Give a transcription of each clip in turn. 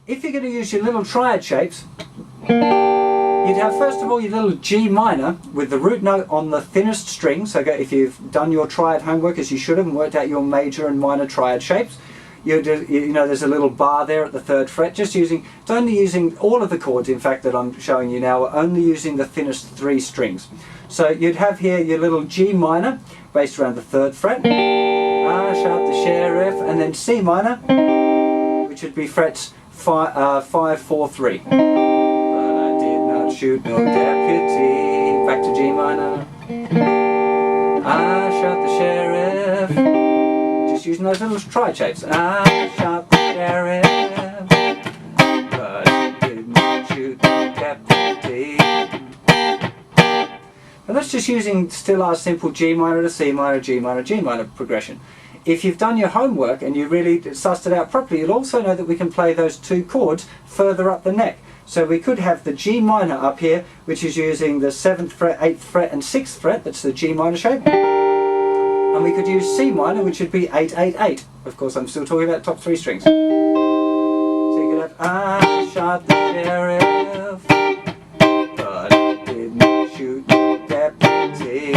if you're going to use your little triad shapes, you'd have first of all your little G minor with the root note on the thinnest string. So if you've done your triad homework as you should have and worked out your major and minor triad shapes, you know there's a little bar there at the 3rd fret. It's only using all of the chords, in fact, that I'm showing you now, are only using the thinnest 3 strings. So you'd have here your little G minor based around the 3rd fret, A sharp the sheriff, and then C minor, which would be frets 5, 4, 3. But I did not shoot no deputy. Back to G minor. I shot the sheriff. Just using those little triad shapes. I shot the sheriff, but I did not shoot the deputy. And that's just using still our simple G minor to C minor, G minor, G minor progression. If you've done your homework and you really sussed it out properly, you'll also know that we can play those 2 chords further up the neck. So we could have the G minor up here, which is using the 7th fret, 8th fret and 6th fret, that's the G minor shape. And we could use C minor, which would be 8, 8, 8. Of course, I'm still talking about top 3 strings. So you could have I shot the sheriff, but I did not shoot the deputy.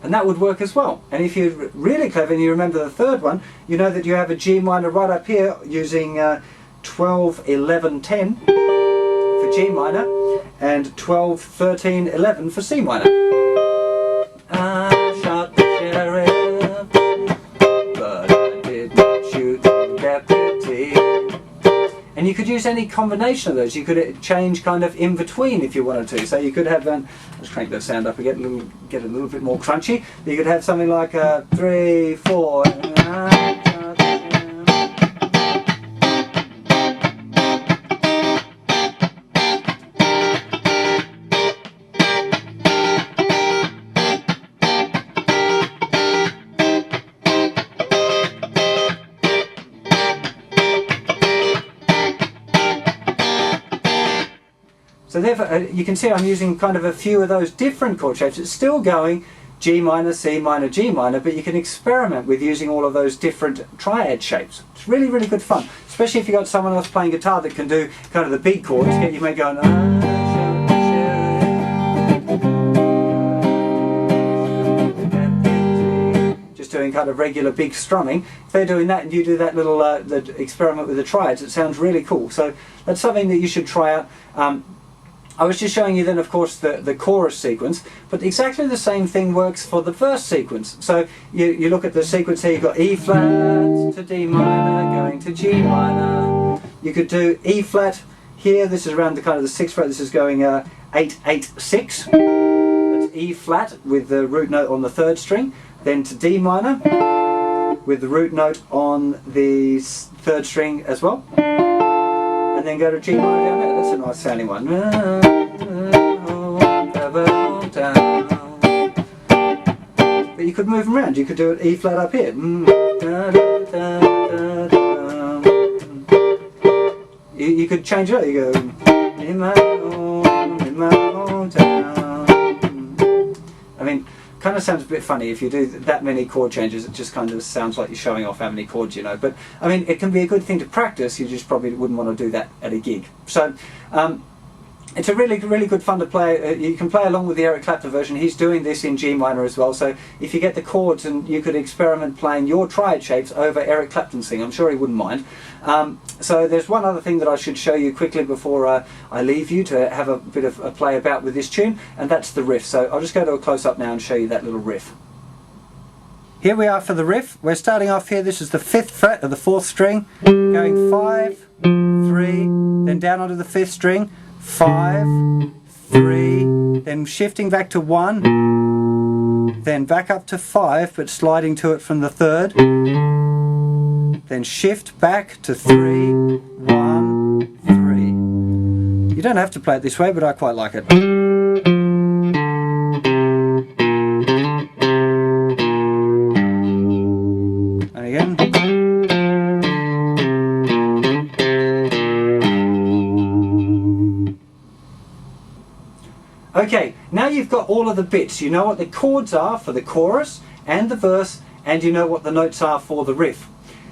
And that would work as well. And if you're really clever and you remember the 3rd one, you know that you have a G minor right up here using 12, 11, 10 for G minor and 12, 13, 11 for C minor. I shot the sheriff, but I did not shoot the deputy. And you could use any combination of those. You could change kind of in between if you wanted to. So you could have, let's crank the sound up and get a little bit more crunchy. You could have something like 3, 4. So therefore, you can see I'm using kind of a few of those different chord shapes. It's still going G minor, C minor, G minor, but you can experiment with using all of those different triad shapes. It's really, really good fun, especially if you've got someone else playing guitar that can do kind of the big chords. Get you may going, just doing kind of regular big strumming. If they're doing that and you do that little the experiment with the triads, it sounds really cool. So that's something that you should try out. I was just showing you then, of course, the chorus sequence, but exactly the same thing works for the verse sequence. So you look at the sequence here, you've got E flat to D minor, going to G minor. You could do E flat here, this is around the kind of the 6th fret, this is going 8, 8, 6. That's E flat with the root note on the 3rd string, then to D minor with the root note on the 3rd string as well. And then go to G minor down there. That's a nice sounding one. But you could move them around. You could do it E flat up here. You could change it. You go in my hometown. I mean, kind of sounds a bit funny if you do that many chord changes. It just kind of sounds like you're showing off how many chords you know. But I mean, it can be a good thing to practice. You just probably wouldn't want to do that at a gig. So it's a really, really good fun to play. You can play along with the Eric Clapton version. He's doing this in G minor as well. So if you get the chords, and you could experiment playing your triad shapes over Eric Clapton's thing, I'm sure he wouldn't mind. So there's one other thing that I should show you quickly before I leave you to have a bit of a play about with this tune, and that's the riff. So I'll just go to a close-up now and show you that little riff. Here we are for the riff. We're starting off here. This is the 5th fret of the 4th string, going 5, 3, then down onto the 5th string, 5, 3, then shifting back to 1, then back up to 5, but sliding to it from the 3rd, then shift back to 3, 1, 3. You don't have to play it this way, but I quite like it. And again. Okay, now you've got all of the bits. You know what the chords are for the chorus and the verse and you know what the notes are for the riff.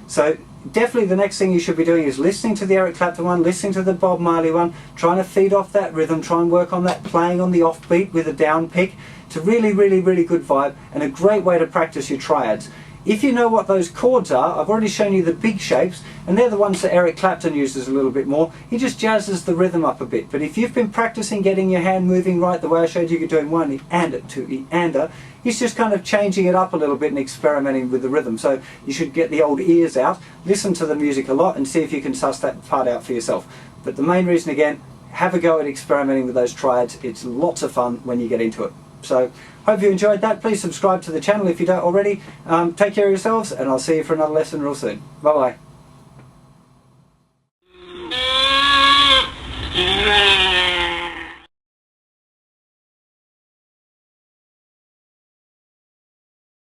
So definitely the next thing you should be doing is listening to the Eric Clapton one, listening to the Bob Marley one, trying to feed off that rhythm, try and work on that playing on the offbeat with a down pick. It's a really, really, really good vibe and a great way to practice your triads. If you know what those chords are, I've already shown you the big shapes, and they're the ones that Eric Clapton uses a little bit more. He just jazzes the rhythm up a bit. But if you've been practicing getting your hand moving right, the way I showed you doing one E-ander, two E-ander, he's just kind of changing it up a little bit and experimenting with the rhythm. So you should get the old ears out, listen to the music a lot, and see if you can suss that part out for yourself. But the main reason, again, have a go at experimenting with those triads. It's lots of fun when you get into it. So, hope you enjoyed that. Please subscribe to the channel if you don't already. Take care of yourselves, and I'll see you for another lesson real soon. Bye bye.